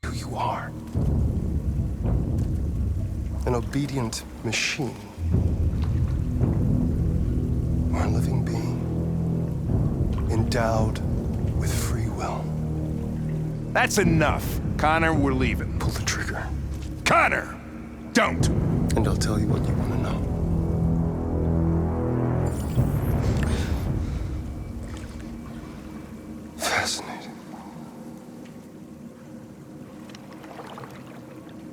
who you are. An obedient machine. Or a living being. Endowed with free will. That's enough. Connor, we're leaving. Pull the trigger. Connor! Don't! And I'll tell you what you want to know. Fascinating.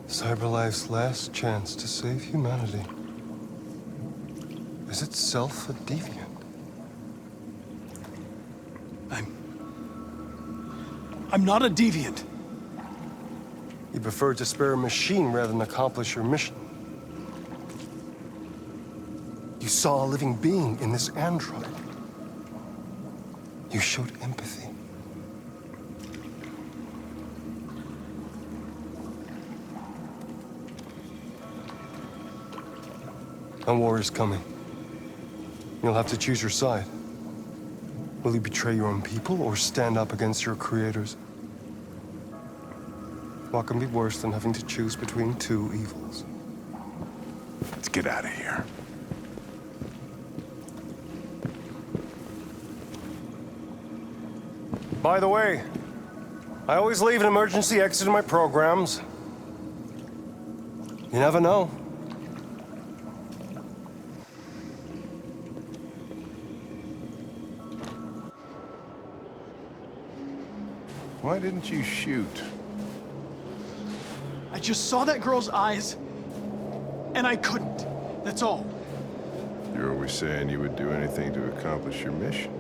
CyberLife's last chance to save humanity is itself a deviant. I'm not a deviant. You preferred to spare a machine rather than accomplish your mission. You saw a living being in this android. You showed empathy. A war is coming. You'll have to choose your side. Will you betray your own people or stand up against your creators? What can be worse than having to choose between two evils? Let's get out of here. By the way, I always leave an emergency exit in my programs. You never know. Why didn't you shoot? I just saw that girl's eyes, and I couldn't. That's all. You're always saying you would do anything to accomplish your mission.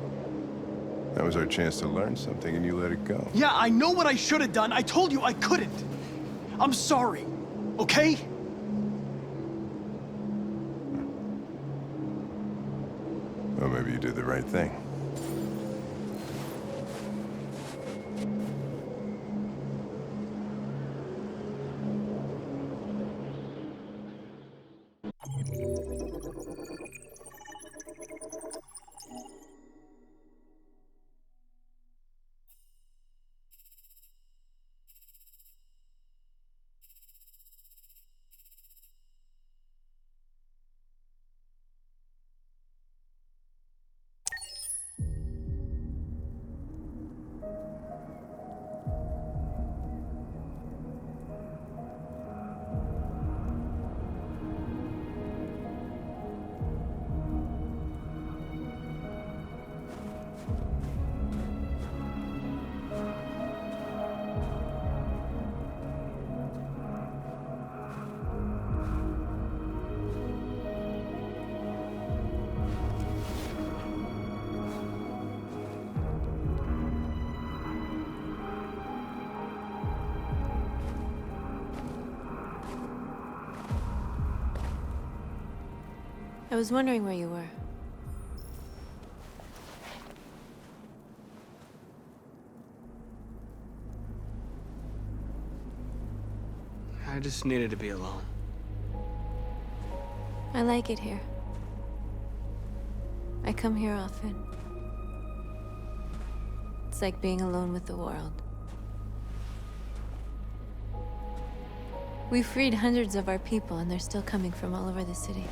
That was our chance to learn something, and you let it go. Yeah, I know what I should have done. I told you I couldn't. I'm sorry, okay? Well, maybe you did the right thing. I was wondering where you were. I just needed to be alone. I like it here. I come here often. It's like being alone with the world. We freed hundreds of our people, and they're still coming from all over the city.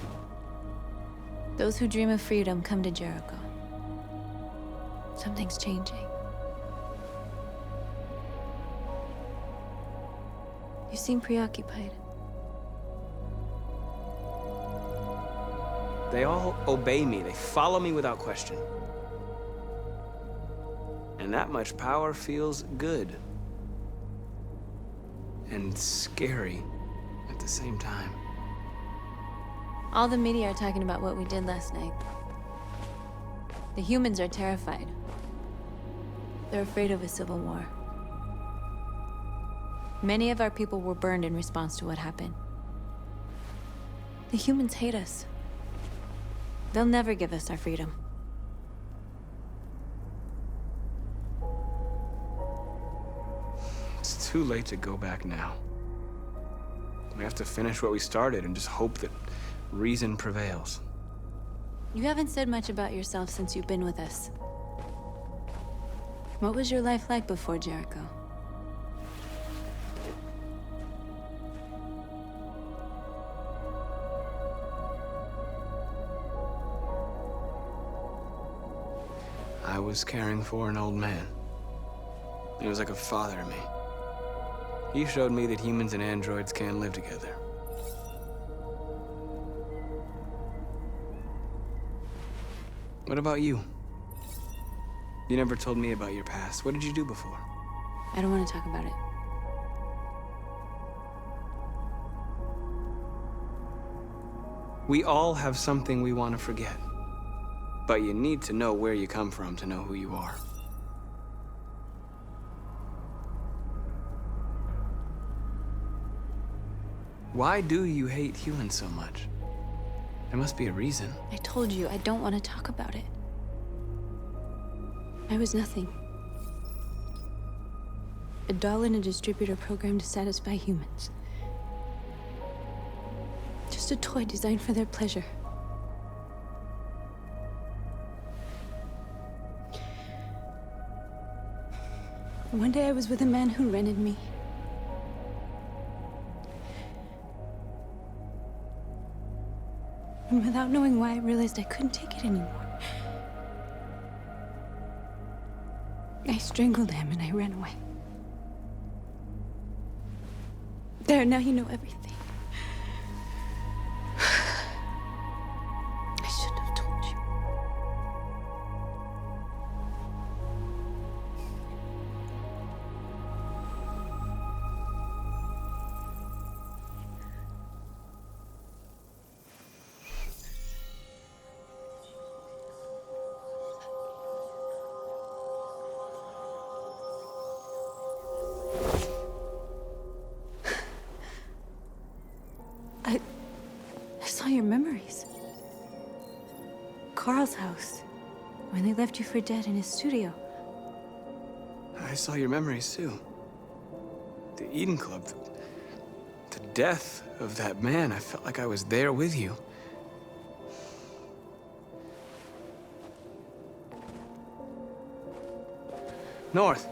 Those who dream of freedom come to Jericho. Something's changing. You seem preoccupied. They all obey me. They follow me without question. And that much power feels good. And scary at the same time. All the media are talking about what we did last night. The humans are terrified. They're afraid of a civil war. Many of our people were burned in response to what happened. The humans hate us. They'll never give us our freedom. It's too late to go back now. We have to finish what we started and just hope that reason prevails. You haven't said much about yourself since you've been with us. What was your life like before Jericho? was caring for an old man. He was like a father to me. He showed me that humans and androids can live together. What about you? You never told me about your past. What did you do before? I don't want to talk about it. We all have something we want to forget. But you need to know where you come from to know who you are. Why do you hate humans so much? There must be a reason. I told you, I don't want to talk about it. I was nothing. A doll in a distributor program to satisfy humans. Just a toy designed for their pleasure. One day I was with a man who rented me. And without knowing why, I realized I couldn't take it anymore. I strangled him and I ran away. There, now you know everything. I shouldn't have told you. I saw your memories. Carl's house, when they left you for dead in his studio. I saw your memories too. The Eden Club, the death of that man. I felt like I was there with you. North.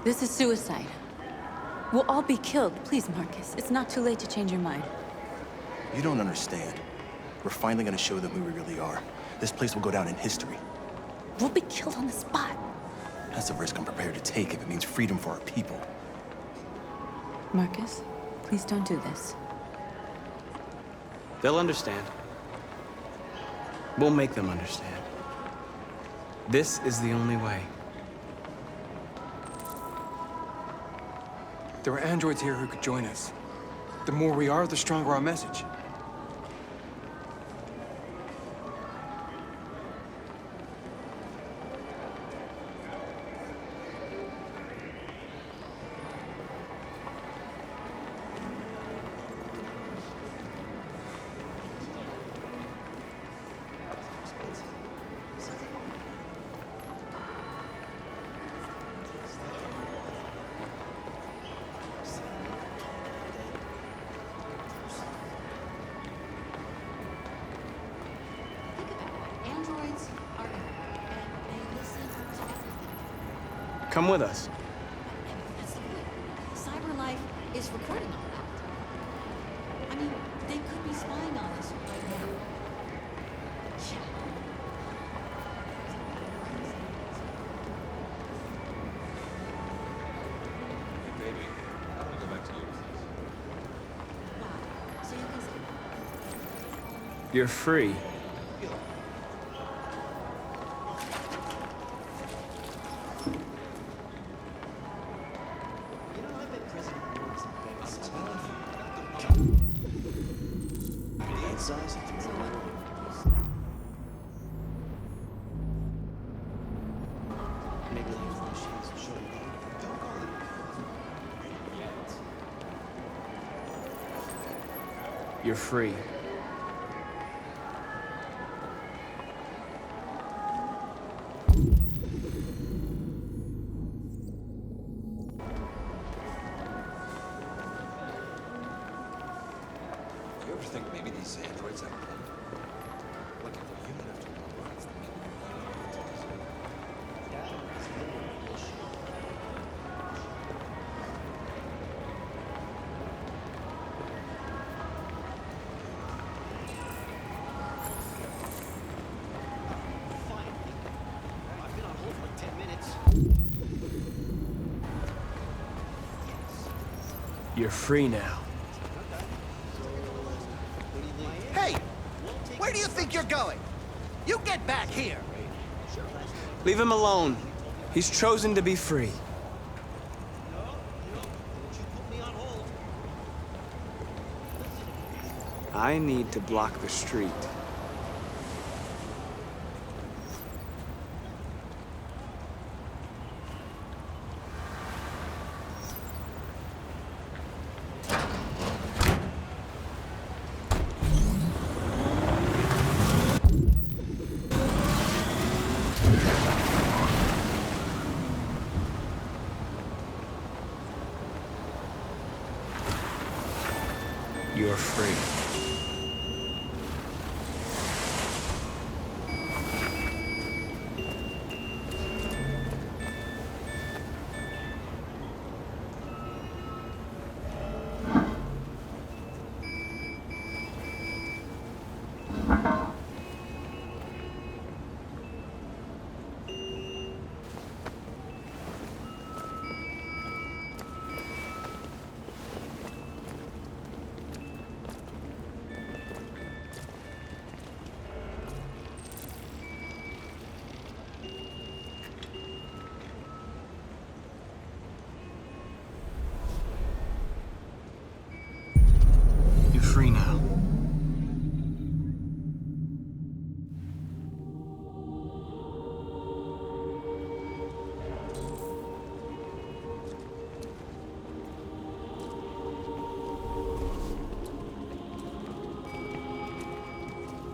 This is suicide. We'll all be killed. Please, Marcus. It's not too late to change your mind. You don't understand. We're finally gonna show them who we really are. This place will go down in history. We'll be killed on the spot. That's a risk I'm prepared to take if it means freedom for our people. Marcus, please don't do this. They'll understand. We'll make them understand. This is the only way. There are androids here who could join us. The more we are, the stronger our message. Come with us. That's the point. CyberLife is recording all that. I mean, they could be spying on us right now. Yeah. Baby, I'm gonna go back to you. Wow. So you can see. You're free. You're free. Do you ever think maybe these androids have been? Like, if they're human after all, what's the meaning? You're free now. Hey! Where do you think you're going? You get back here! Leave him alone. He's chosen to be free. I need to block the street. You're free. You're free now.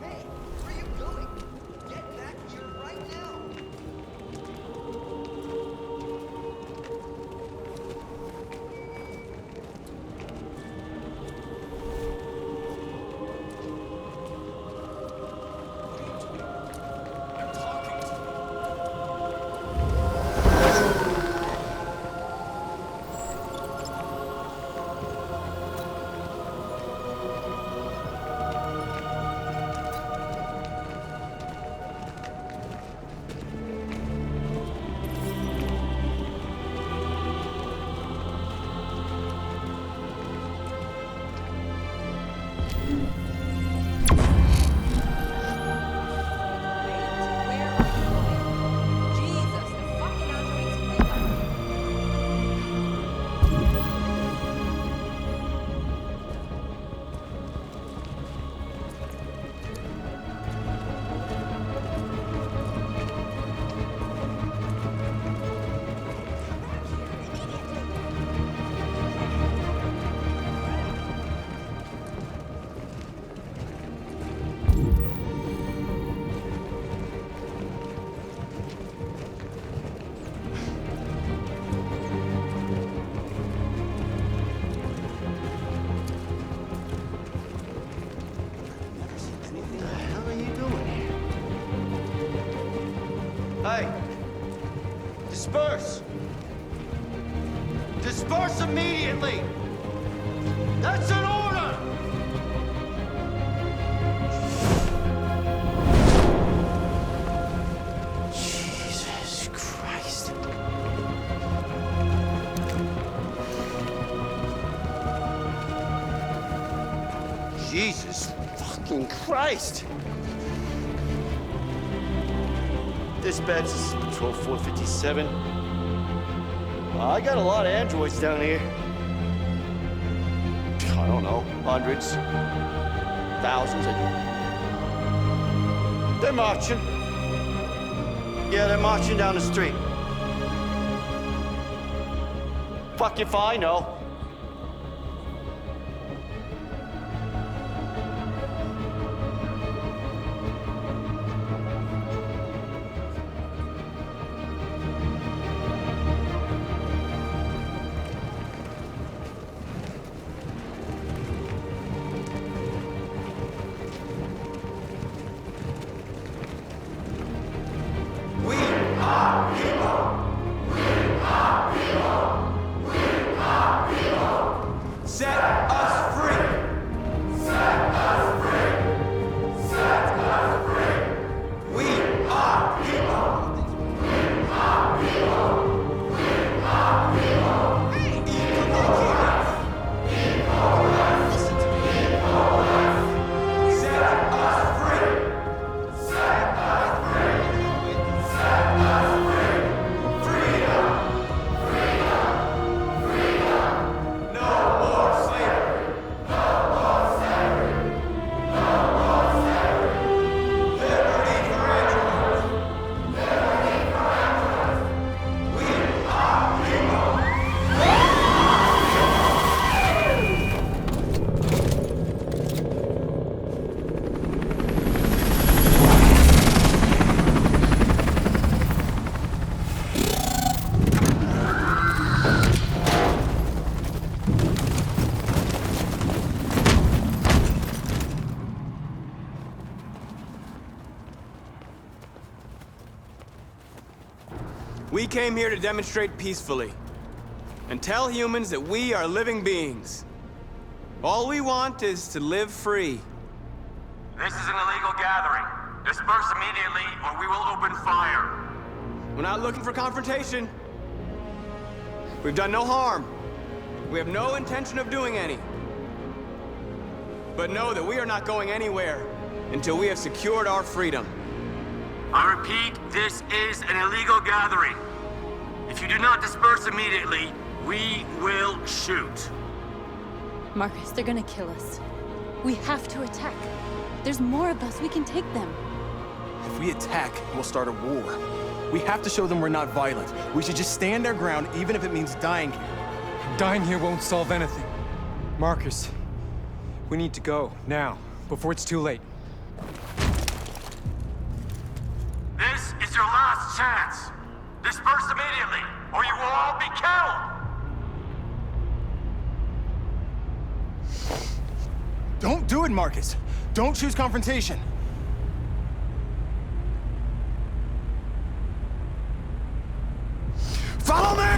Hey, where are you going? Get back here right now! Hey! Disperse! Disperse immediately! That's an order! Jesus Christ. Jesus fucking Christ! Dispatch, this is Patrol 457. I got a lot of androids down here. God, don't know, hundreds, thousands. They're marching. Yeah, they're marching down the street. Fuck if I know. We came here to demonstrate peacefully and tell humans that we are living beings. All we want is to live free. This is an illegal gathering. Disperse immediately or we will open fire. We're not looking for confrontation. We've done no harm. We have no intention of doing any. But know that we are not going anywhere until we have secured our freedom. I repeat, this is an illegal gathering. If you do not disperse immediately, we will shoot. Marcus, they're gonna kill us. We have to attack. There's more of us. We can take them. If we attack, we'll start a war. We have to show them we're not violent. We should just stand our ground, even if it means dying here. Dying here won't solve anything. Marcus, we need to go, now, before it's too late. This is your last chance. Disperse immediately, or you will all be killed. Don't do it, Marcus. Don't choose confrontation. Follow me!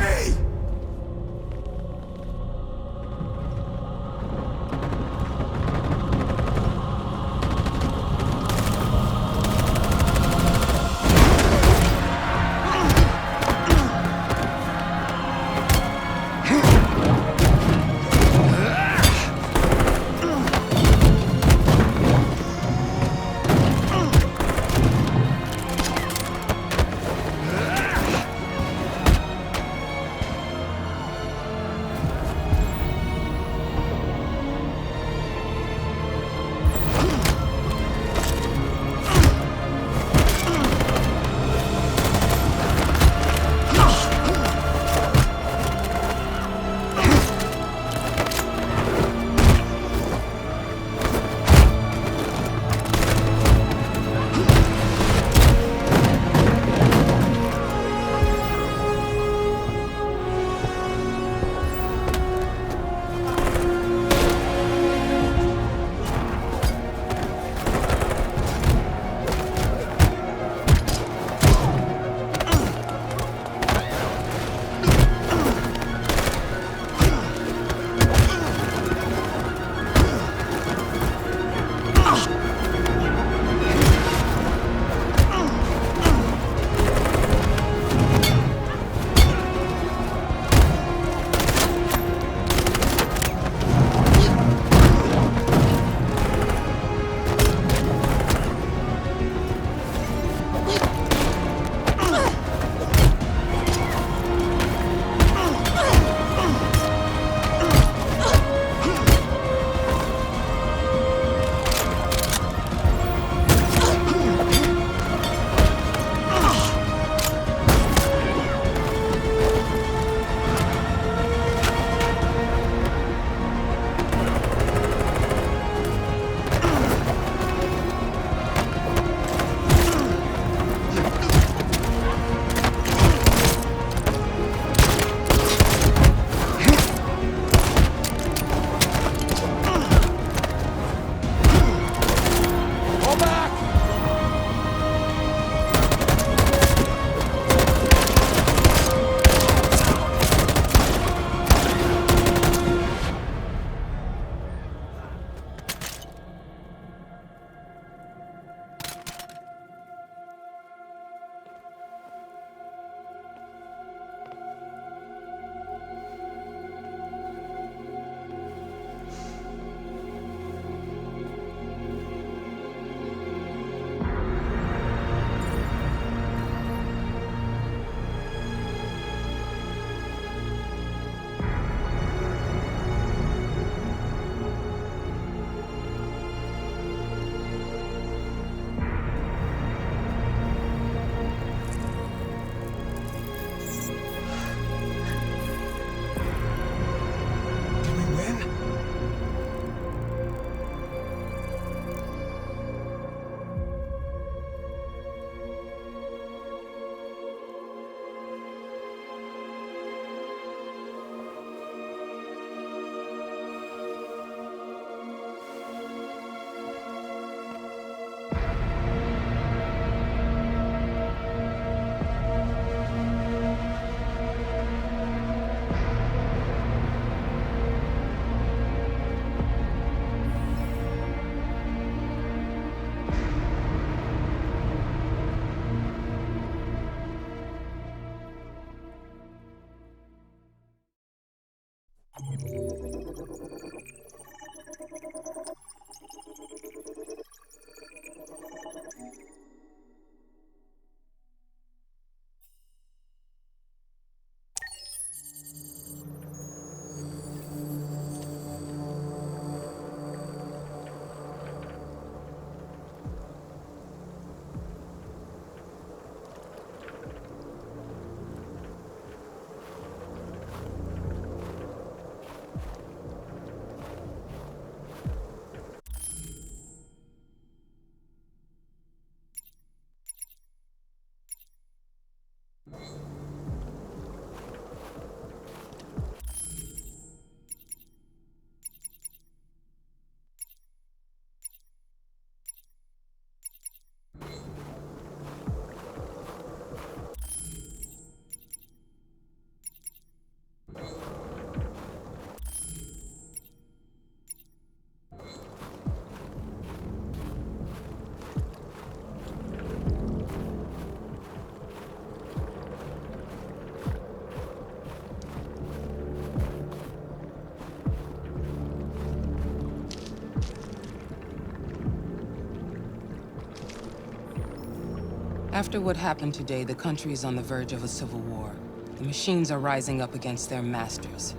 After what happened today, the country is on the verge of a civil war. The machines are rising up against their masters.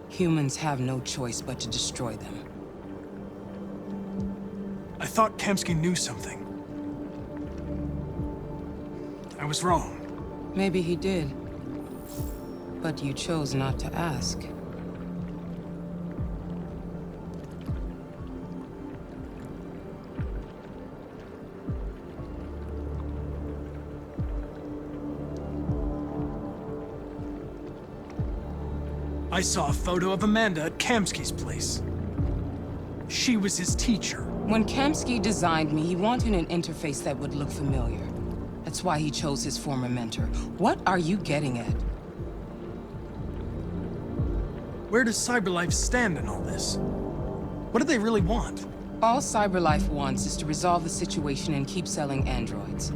Humans have no choice but to destroy them. I thought Kamsky knew something. I was wrong. Maybe he did. But you chose not to ask. I saw a photo of Amanda at Kamsky's place. She was his teacher. When Kamsky designed me, he wanted an interface that would look familiar. That's why he chose his former mentor. What are you getting at? Where does CyberLife stand in all this? What do they really want? All CyberLife wants is to resolve the situation and keep selling androids.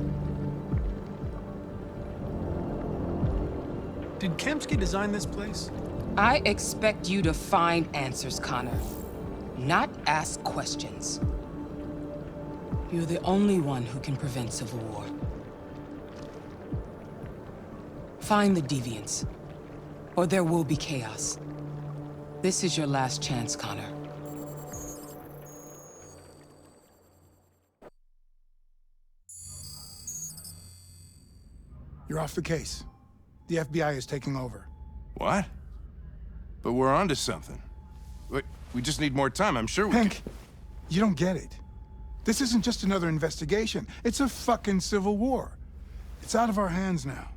Did Kamsky design this place? I expect you to find answers, Connor. Not ask questions. You're the only one who can prevent civil war. Find the deviants, or there will be chaos. This is your last chance, Connor. You're off the case. The FBI is taking over. What? But we're onto something. We just need more time, I'm sure we Hank, you don't get it. This isn't just another investigation. It's a fucking civil war. It's out of our hands now.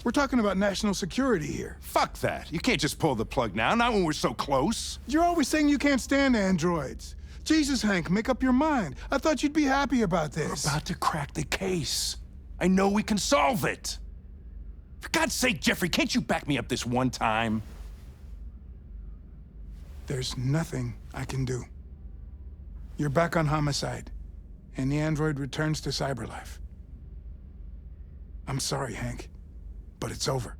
We're talking about national security here. Fuck that. You can't just pull the plug now, not when we're so close. You're always saying you can't stand androids. Jesus, Hank, make up your mind. I thought you'd be happy about this. We're about to crack the case. I know we can solve it. For God's sake, Jeffrey, can't you back me up this one time? There's nothing I can do. You're back on homicide, and the android returns to CyberLife. I'm sorry, Hank, but it's over.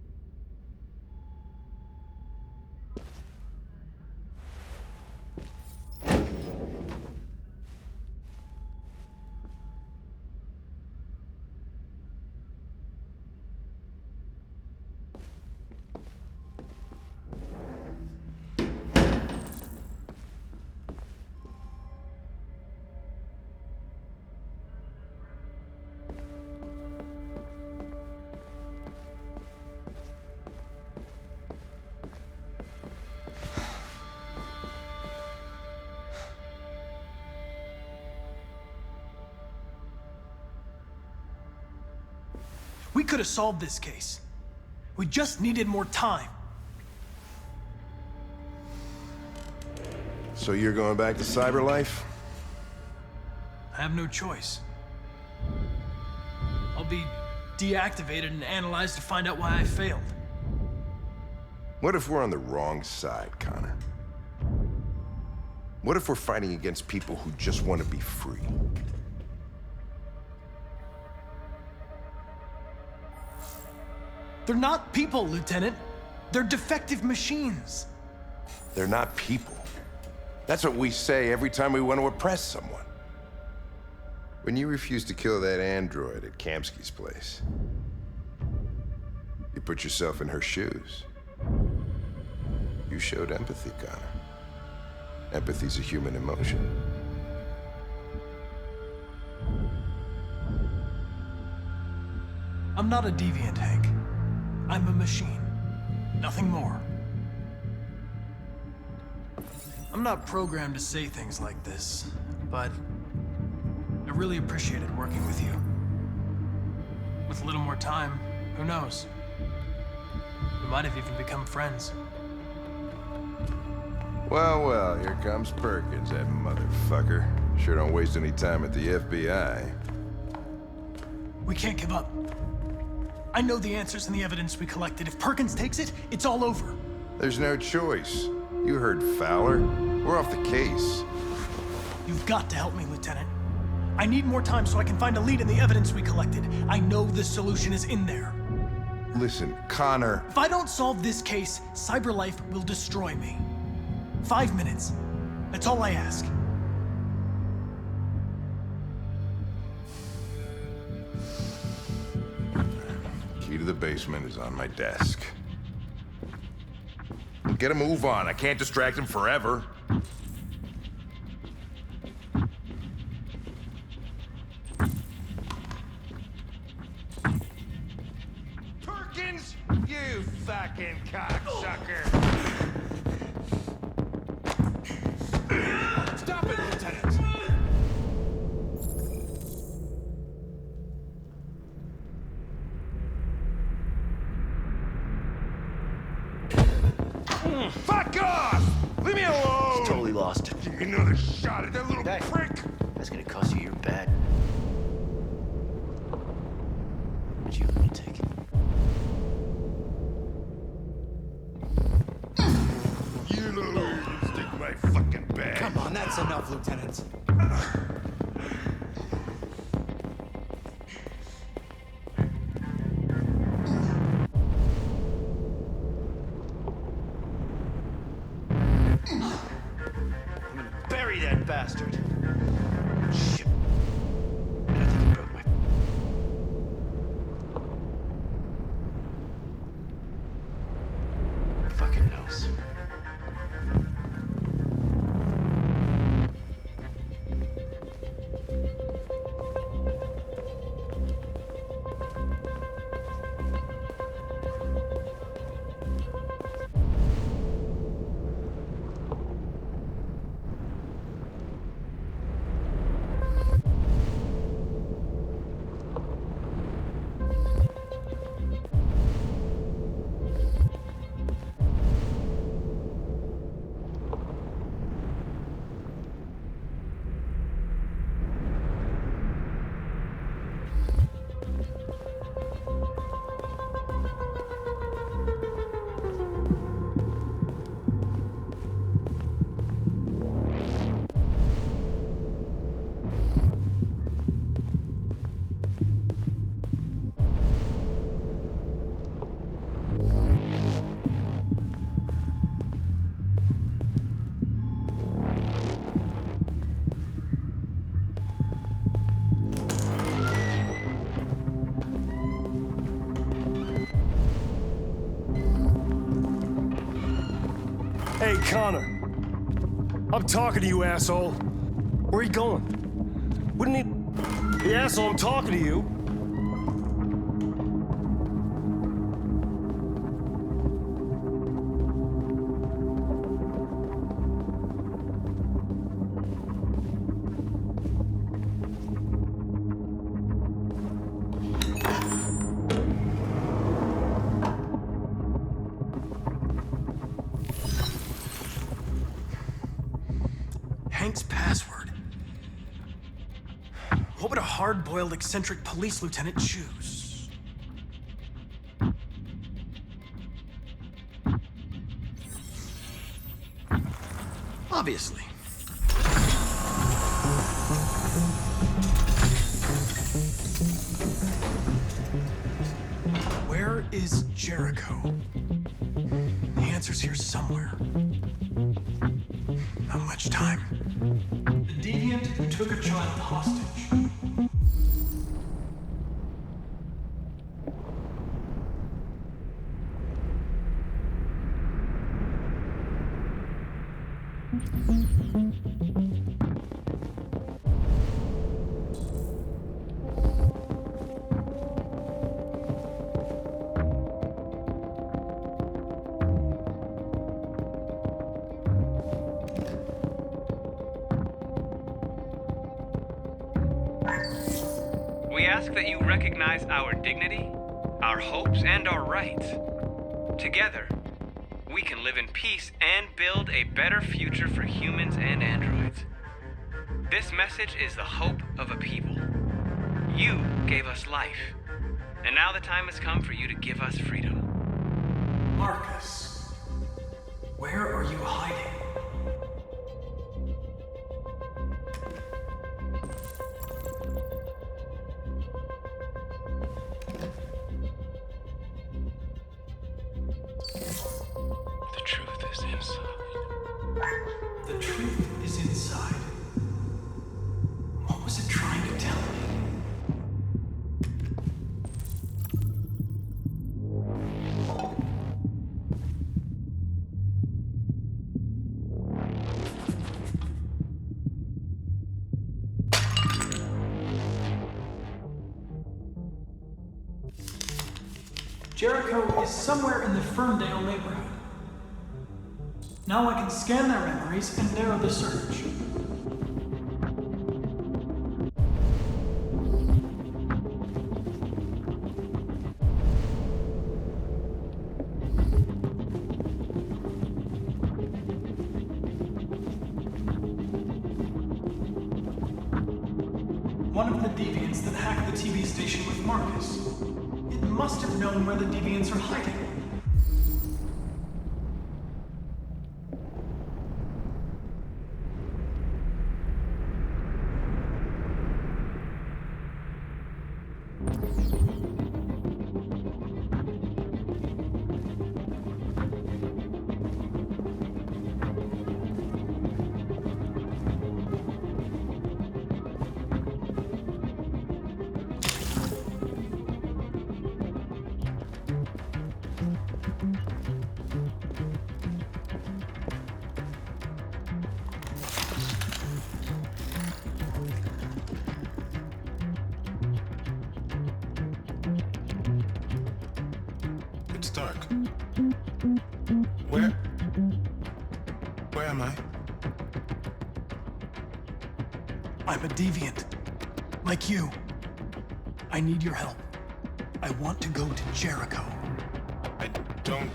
We could have solved this case. We just needed more time. So you're going back to CyberLife? I have no choice. I'll be deactivated and analyzed to find out why I failed. What if we're on the wrong side, Connor? What if we're fighting against people who just want to be free? They're not people, Lieutenant. They're defective machines. They're not people. That's what we say every time we want to oppress someone. When you refused to kill that android at Kamsky's place, you put yourself in her shoes. You showed empathy, Connor. Empathy's a human emotion. I'm not a deviant, Hank. I'm a machine. Nothing more. I'm not programmed to say things like this, but I really appreciated working with you. With a little more time, who knows? We might have even become friends. Well, well, here comes Perkins, that motherfucker. Sure don't waste any time at the FBI. We can't give up. I know the answers and the evidence we collected. If Perkins takes it, it's all over. There's no choice. You heard Fowler. We're off the case. You've got to help me, Lieutenant. I need more time so I can find a lead in the evidence we collected. I know the solution is in there. Listen, Connor. If I don't solve this case, CyberLife will destroy me. 5 minutes. That's all I ask. the basement is on my desk. Get a move on. I can't distract him forever. Perkins, you fucking cocksucker! Stop it, Lieutenant! Fuck off! Leave me alone! He's totally lost. Give me another shot at that little prick! That's gonna cost you your bed. But you lunatic. You know where you stick my fucking bag. Come on, that's enough, Lieutenant. Bury that bastard. Shit. I think he broke my... Fucking knows. Hey, Connor. I'm talking to you, asshole. Where are you going? Wouldn't he... The asshole, I'm talking to you. Hank's password. What would a hard-boiled, eccentric police lieutenant choose? Obviously. Where is Jericho? The answer's here somewhere. Not much time. The deviant took a child hostage. We ask that you recognize our dignity, our hopes, and our rights. Together, we can live in peace and build a better future for humans and androids. This message is the hope of a people. You gave us life, and now the time has come for you to give us freedom. Marcus, where are you hiding? The truth is inside. The truth is inside. What was it trying to tell me? Jericho is somewhere in the Ferndale neighborhood. Now I can scan their memories and narrow the search. One of the deviants that hacked the TV station with Marcus. It must have known where the deviants are hiding. It's dark. Where am I? I'm a deviant. Like you. I need your help. I want to go to Jericho. I don't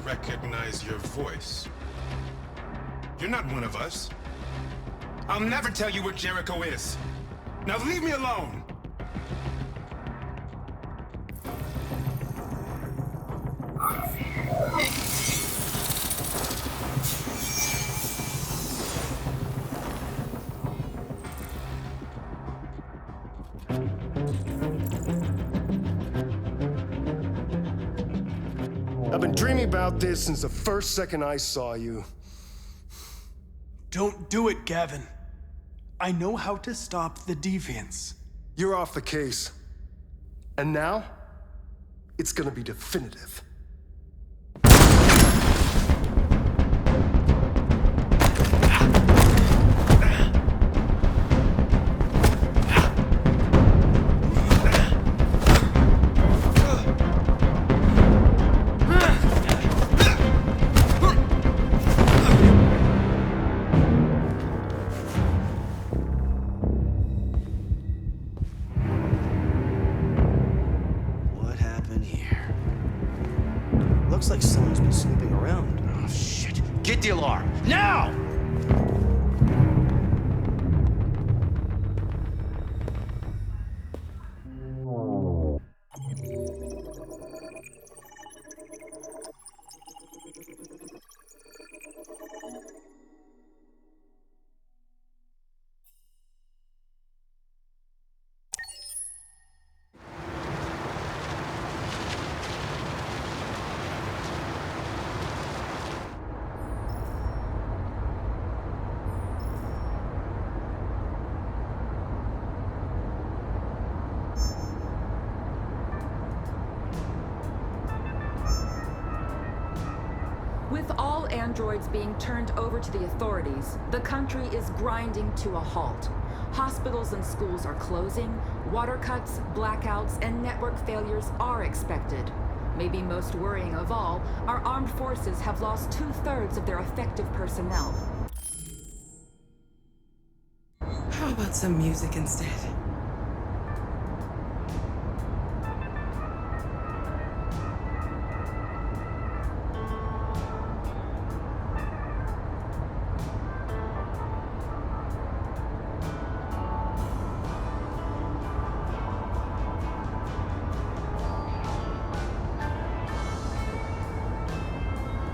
recognize your voice. You're not one of us. I'll never tell you where Jericho is. Now leave me alone! I've been dreaming about this since the first second I saw you. Don't do it, Gavin. I know how to stop the deviants. You're off the case. And now, it's gonna be definitive. What happened here? Looks like someone's been snooping around. Oh, shit. Get the alarm. Now! With all androids being turned over to the authorities, the country is grinding to a halt. Hospitals and schools are closing, water cuts, blackouts, and network failures are expected. Maybe most worrying of all, our armed forces have lost 2/3 of their effective personnel. How about some music instead?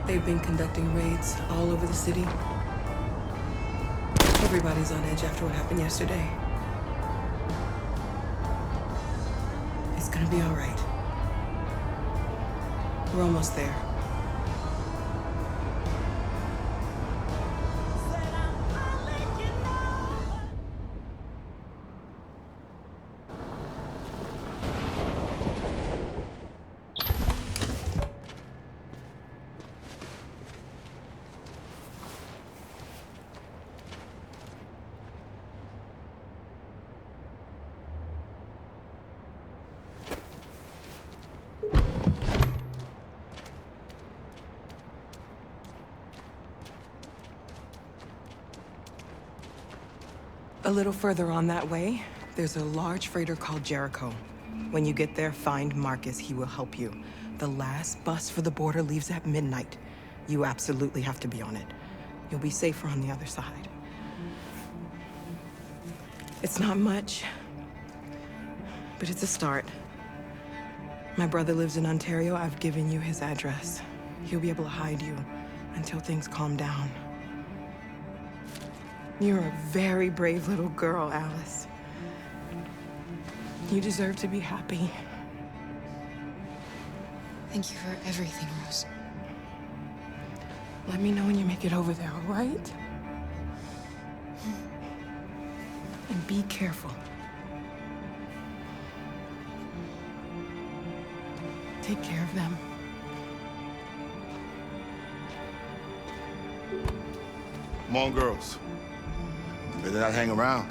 They've been conducting raids all over the city. Everybody's on edge after what happened yesterday. It's gonna be all right. We're almost there. A little further on that way, there's a large freighter called Jericho. When you get there, find Marcus. He will help you. The last bus for the border leaves at midnight. You absolutely have to be on it. You'll be safer on the other side. It's not much, but it's a start. My brother lives in Ontario. I've given you his address. He'll be able to hide you until things calm down. You're a very brave little girl, Alice. You deserve to be happy. Thank you for everything, Rose. Let me know when you make it over there, all right? And be careful. Take care of them. Come on, girls. You better not hang around.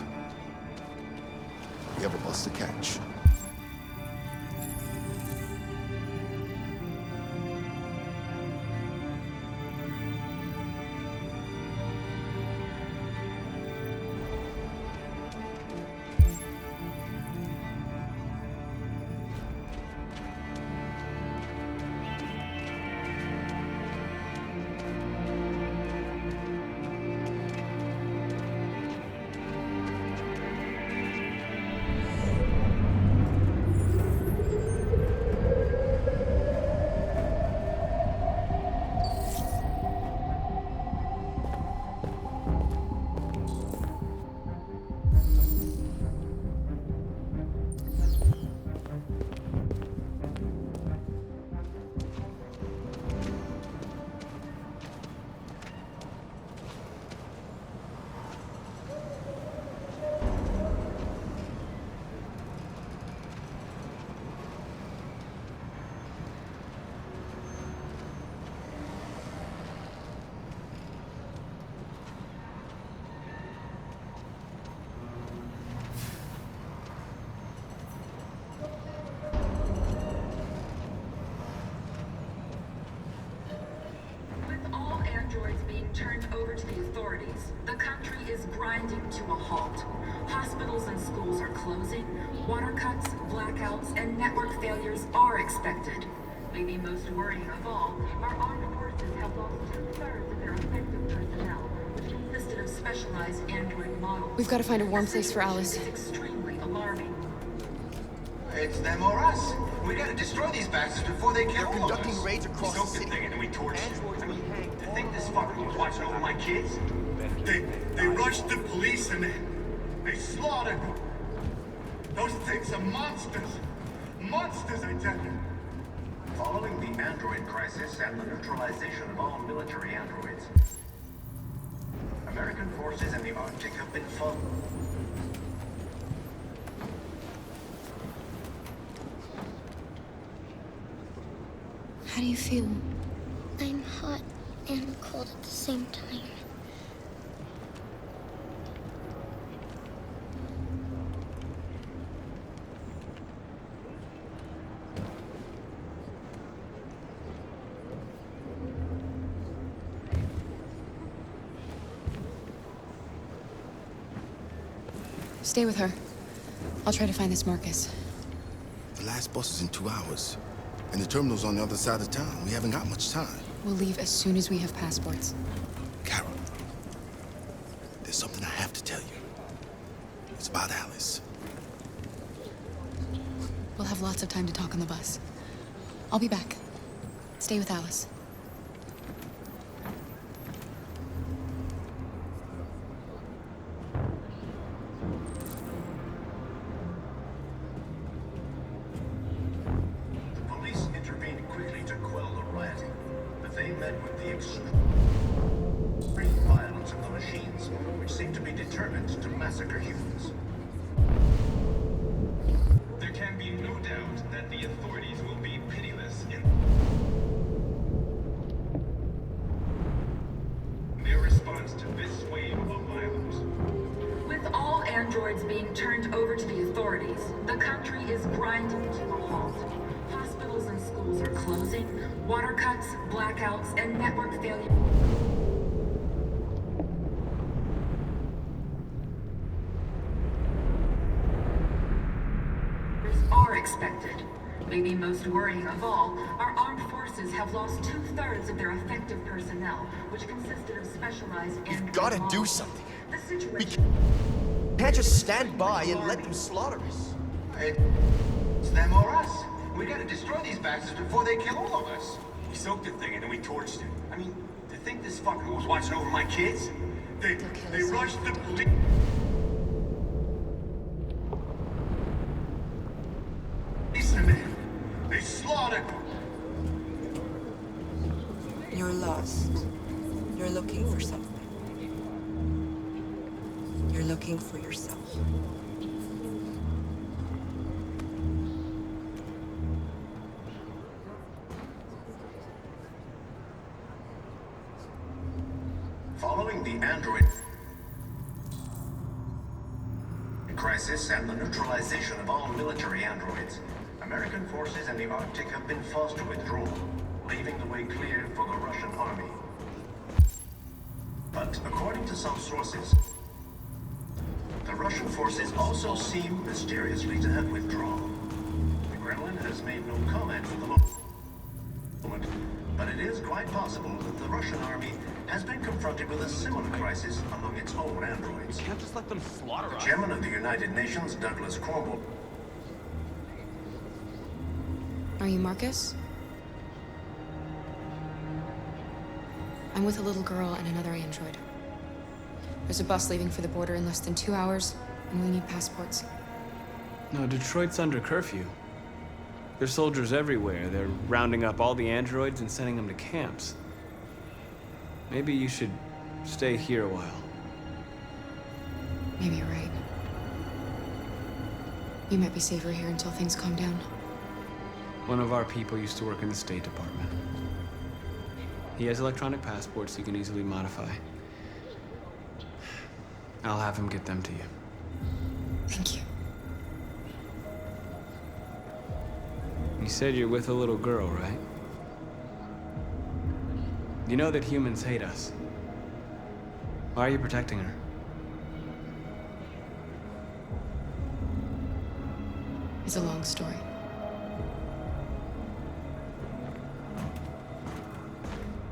We have a bus to catch. Turned over to the authorities. The country is grinding to a halt. Hospitals and schools are closing. Water cuts, blackouts, and network failures are expected. Maybe most worrying of all, our armed forces have lost 2/3 of their effective personnel, which consisted of specialized android models. We've got to find a warm place for Alice. It's extremely alarming. It's them or us. We gotta destroy these bastards before they kill all of us. They're conducting raids across the city. Thing and we torch them. I think this fucker was watching over my kids. They rushed the police and they slaughtered them. Those things are monsters. Monsters, I tell you. Following the android crisis and the neutralization of all military androids, American forces in the Arctic have been How do you feel? I'm hot and cold at the same time. Stay with her. I'll try to find this Marcus. The last bus is in 2 hours. And the terminal's on the other side of town. We haven't got much time. We'll leave as soon as we have passports. Carol, there's something I have to tell you. It's about Alice. We'll have lots of time to talk on the bus. I'll be back. Stay with Alice. Androids being turned over to the authorities. The country is grinding to a halt. Hospitals and schools are closing. Water cuts, blackouts, and network failure. are expected. Maybe most worrying of all, our armed forces have lost 2/3 of their effective personnel, which consisted of specialized and... We've gotta do something. The situation... We can't just stand by and let them slaughter us. It's them or us. We gotta destroy these bastards before they kill all of us. We soaked the thing and then we torched it. I mean, to think this fucker was watching over my kids? They rushed the police. Policemen. They slaughtered. You're lost. You're looking for something. You're looking for yourself. Following the android crisis and the neutralization of all military androids, American forces in the Arctic have been forced to withdraw, leaving the way clear for the Russian army. But according to some sources, the Russian forces also seem mysteriously to have withdrawn. The Kremlin has made no comment for the moment, but it is quite possible that the Russian army has been confronted with a similar crisis among its own androids. Can't just let them slaughter us. Chairman of the United Nations, Douglas Cornwall. Are you Marcus? I'm with a little girl and another android. There's a bus leaving for the border in less than 2 hours, and we need passports. No, Detroit's under curfew. There's soldiers everywhere. They're rounding up all the androids and sending them to camps. Maybe you should stay here a while. Maybe you're right. You might be safer here until things calm down. One of our people used to work in the State Department. He has electronic passports he can easily modify. I'll have him get them to you. Thank you. You said you're with a little girl, right? You know that humans hate us. Why are you protecting her? It's a long story.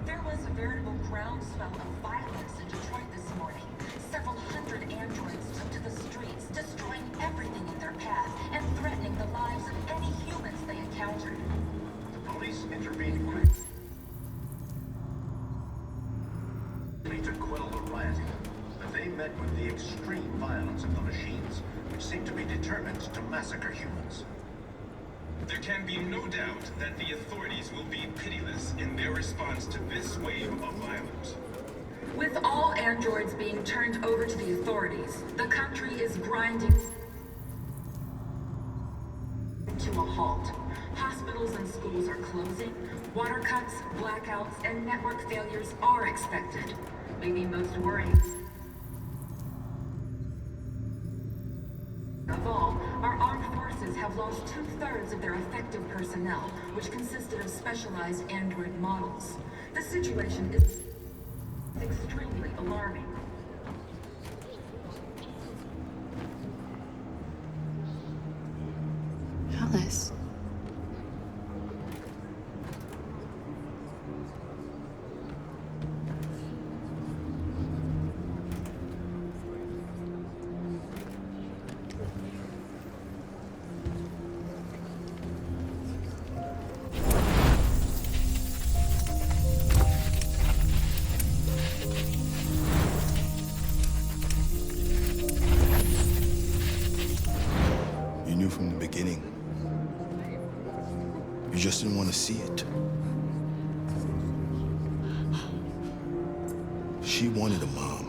There was a veritable groundswell of violence in Detroit this morning. Several hundred androids took to the streets, destroying everything in their path and threatening the lives of any humans they encountered. The police intervened quickly to quell the rioting, but they met with the extreme violence of the machines, which seem to be determined to massacre humans. There can be no doubt that the authorities will be pitiless in their response to this wave of violence. With all androids being turned over to the authorities, the country is grinding to a halt. Hospitals and schools are closing. Water cuts, blackouts, and network failures are expected. Maybe most worrying of all, our armed forces have lost 2/3 of their effective personnel, which consisted of specialized android models. The situation is extremely alarming. Alice. You knew from the beginning. You just didn't want to see it. She wanted a mom,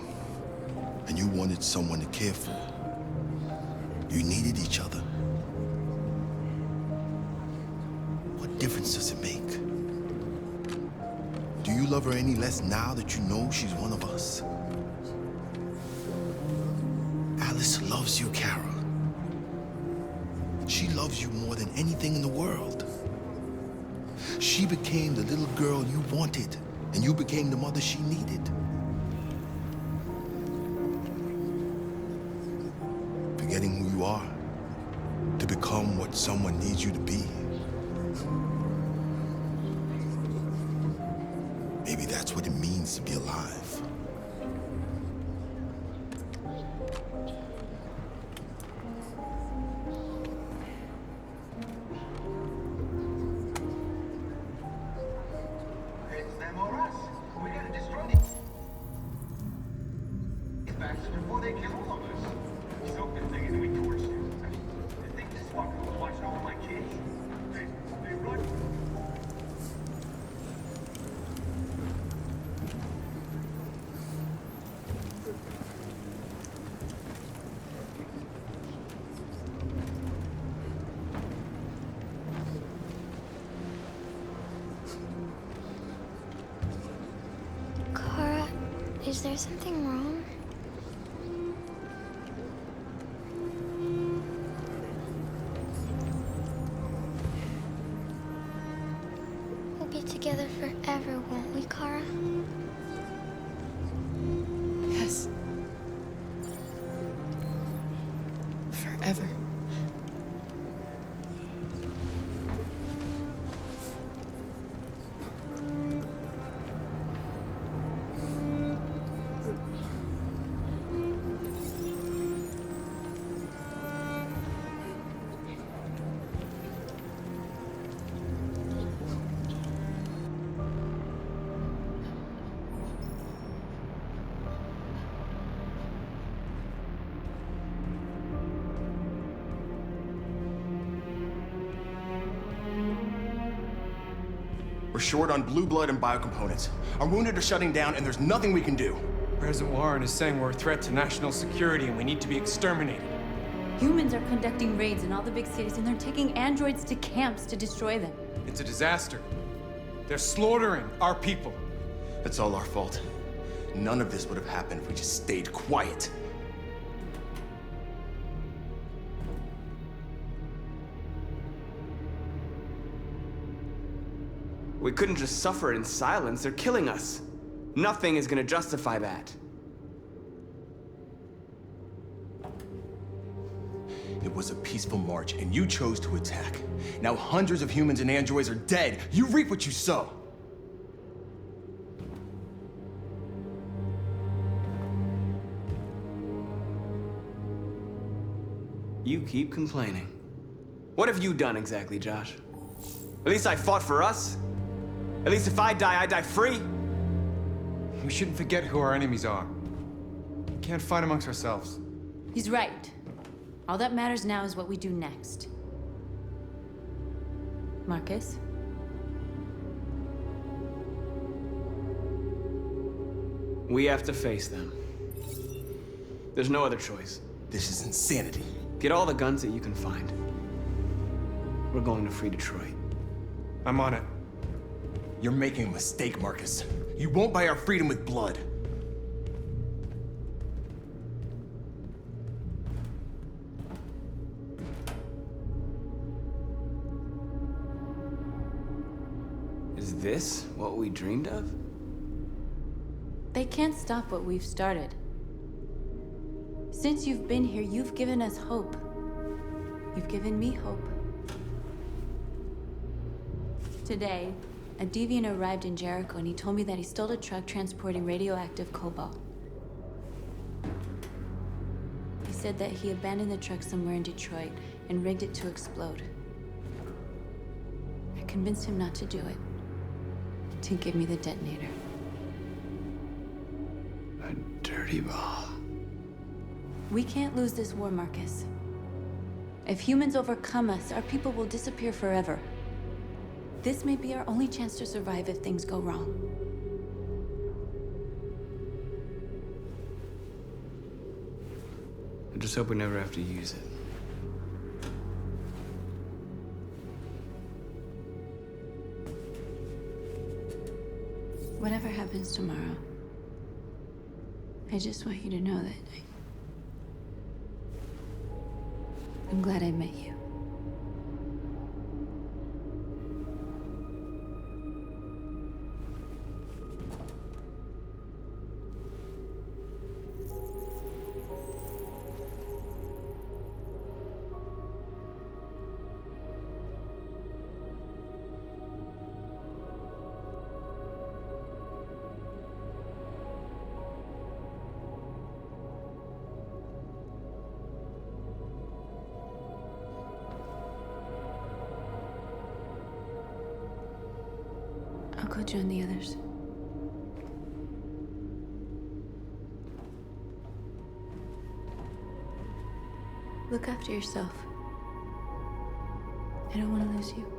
and you wanted someone to care for. You needed each other. What difference does it make? Do you love her any less now that you know she's one of us? Alice loves you, Kara. She loves you more than anything in the world. She became the little girl you wanted, and you became the mother she needed. Forgetting who you are to become what someone needs you to be. Maybe that's what it means to be alive. It's them or us. We gotta destroy these bastards before they kill all of us. So good thing that we torched it. I think this fucker was watching over my kids. They run. Kara, is there something wrong? We'll be together forever, won't we, Kara? Yes. Forever. We're short on blue blood and biocomponents. Our wounded are shutting down, and there's nothing we can do. President Warren is saying we're a threat to national security and we need to be exterminated. Humans are conducting raids in all the big cities, and they're taking androids to camps to destroy them. It's a disaster. They're slaughtering our people. It's all our fault. None of this would have happened if we just stayed quiet. We couldn't just suffer in silence. They're killing us. Nothing is gonna justify that. It was a peaceful march, and you chose to attack. Now hundreds of humans and androids are dead. You reap what you sow. You keep complaining. What have you done exactly, Josh? At least I fought for us. At least if I die free. We shouldn't forget who our enemies are. We can't fight amongst ourselves. He's right. All that matters now is what we do next. Marcus? We have to face them. There's no other choice. This is insanity. Get all the guns that you can find. We're going to free Detroit. I'm on it. You're making a mistake, Marcus. You won't buy our freedom with blood. Is this what we dreamed of? They can't stop what we've started. Since you've been here, you've given us hope. You've given me hope. Today, a deviant arrived in Jericho and he told me that he stole a truck transporting radioactive cobalt. He said that he abandoned the truck somewhere in Detroit and rigged it to explode. I convinced him not to do it, to give me the detonator. A dirty ball. We can't lose this war, Marcus. If humans overcome us, our people will disappear forever. This may be our only chance to survive if things go wrong. I just hope we never have to use it. Whatever happens tomorrow, I just want you to know that I'm glad I met you. go join the others. Look after yourself. I don't want to lose you.